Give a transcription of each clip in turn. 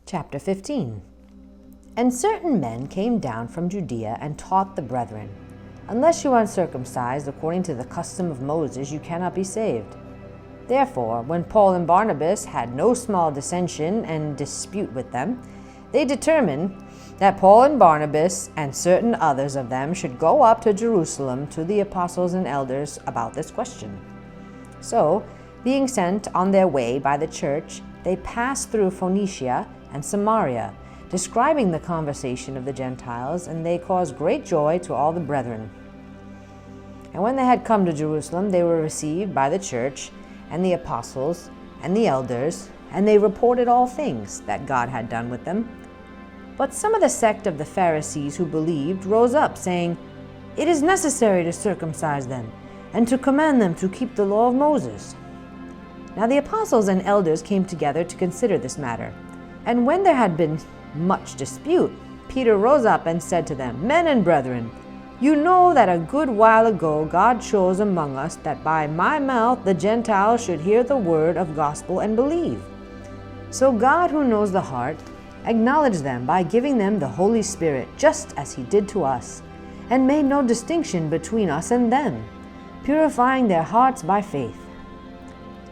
Chapter 15. And certain men came down from Judea and taught the brethren, Unless you are uncircumcised according to the custom of Moses, you cannot be saved. Therefore, when Paul and Barnabas had no small dissension and dispute with them, they determined that Paul and Barnabas and certain others of them should go up to Jerusalem to the apostles and elders about this question. So, being sent on their way by the church, they passed through Phoenicia and Samaria, describing the conversation of the Gentiles, and they caused great joy to all the brethren. And when they had come to Jerusalem, they were received by the church and the apostles and the elders, and they reported all things that God had done with them. But some of the sect of the Pharisees who believed rose up, saying, It is necessary to circumcise them, and to command them to keep the law of Moses. Now the apostles and elders came together to consider this matter. And when there had been much dispute, Peter rose up and said to them, Men and brethren, you know that a good while ago God chose among us that by my mouth the Gentiles should hear the word of gospel and believe. So God, who knows the heart, acknowledged them by giving them the Holy Spirit, just as he did to us, and made no distinction between us and them, purifying their hearts by faith.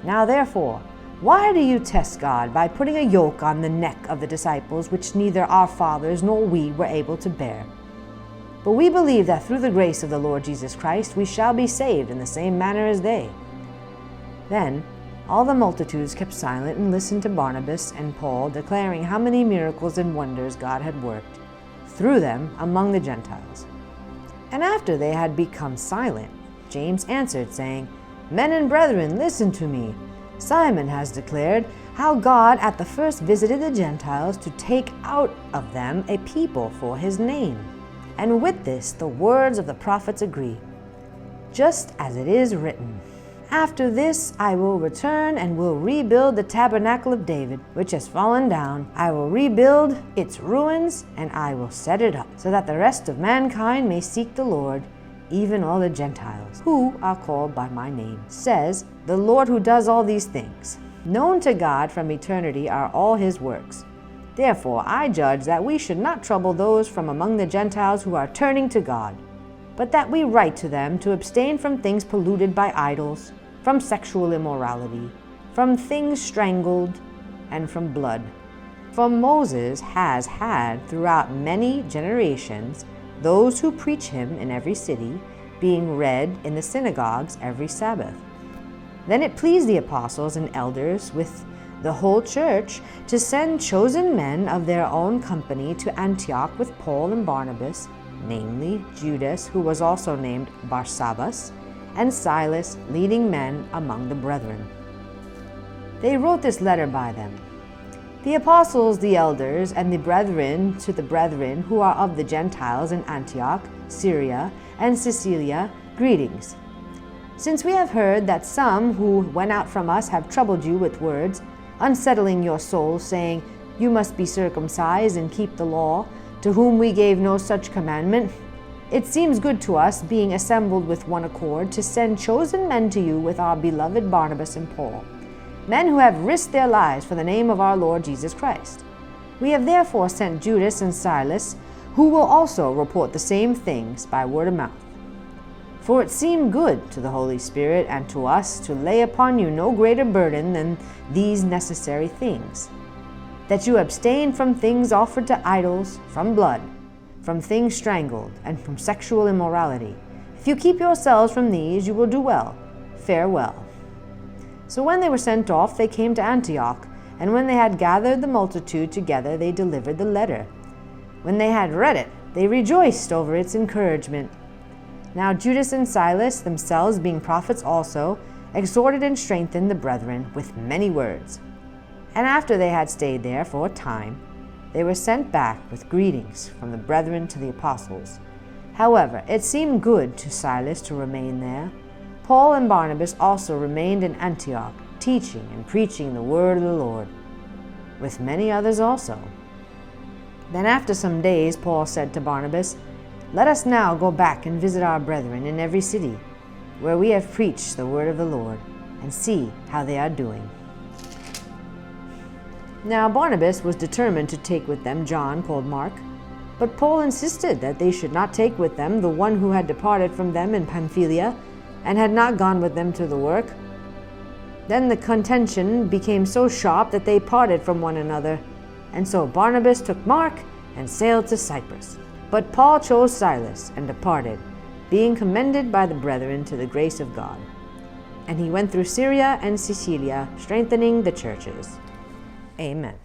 Now therefore, why do you test God by putting a yoke on the neck of the disciples which neither our fathers nor we were able to bear? But we believe that through the grace of the Lord Jesus Christ we shall be saved in the same manner as they. Then all the multitudes kept silent and listened to Barnabas and Paul, declaring how many miracles and wonders God had worked through them among the Gentiles. And after they had become silent, James answered, saying, Men and brethren, listen to me. Simon has declared how God at the first visited the Gentiles to take out of them a people for his name. And with this the words of the prophets agree. Just as it is written, After this I will return and will rebuild the tabernacle of David, which has fallen down. I will rebuild its ruins, and I will set it up, so that the rest of mankind may seek the Lord, even all the Gentiles, who are called by my name, says the Lord who does all these things. Known to God from eternity are all his works. Therefore I judge that we should not trouble those from among the Gentiles who are turning to God, but that we write to them to abstain from things polluted by idols, from sexual immorality, from things strangled, and from blood. For Moses has had throughout many generations those who preach him in every city, being read in the synagogues every Sabbath. Then it pleased the apostles and elders with the whole church to send chosen men of their own company to Antioch with Paul and Barnabas, namely Judas, who was also named Barsabbas, and Silas, leading men among the brethren. They wrote this letter by them. The apostles, the elders, and the brethren to the brethren who are of the Gentiles in Antioch, Syria, and Cilicia, greetings. Since we have heard that some who went out from us have troubled you with words, unsettling your souls, saying, You must be circumcised and keep the law, to whom we gave no such commandment, it seems good to us, being assembled with one accord, to send chosen men to you with our beloved Barnabas and Paul, men who have risked their lives for the name of our Lord Jesus Christ. We have therefore sent Judas and Silas, who will also report the same things by word of mouth. For it seemed good to the Holy Spirit and to us to lay upon you no greater burden than these necessary things, that you abstain from things offered to idols, from blood, from things strangled, and from sexual immorality. If you keep yourselves from these, you will do well. Farewell. So when they were sent off, they came to Antioch, and when they had gathered the multitude together, they delivered the letter. When they had read it, they rejoiced over its encouragement. Now Judas and Silas, themselves being prophets also, exhorted and strengthened the brethren with many words. And after they had stayed there for a time, they were sent back with greetings from the brethren to the apostles. However, it seemed good to Silas to remain there. Paul and Barnabas also remained in Antioch, teaching and preaching the word of the Lord, with many others also. Then after some days Paul said to Barnabas, Let us now go back and visit our brethren in every city, where we have preached the word of the Lord, and see how they are doing. Now Barnabas was determined to take with them John, called Mark, but Paul insisted that they should not take with them the one who had departed from them in Pamphylia, and had not gone with them to the work. Then the contention became so sharp that they parted from one another, and so Barnabas took Mark and sailed to Cyprus. But Paul chose Silas and departed, being commended by the brethren to the grace of God. And he went through Syria and Cilicia, strengthening the churches. Amen.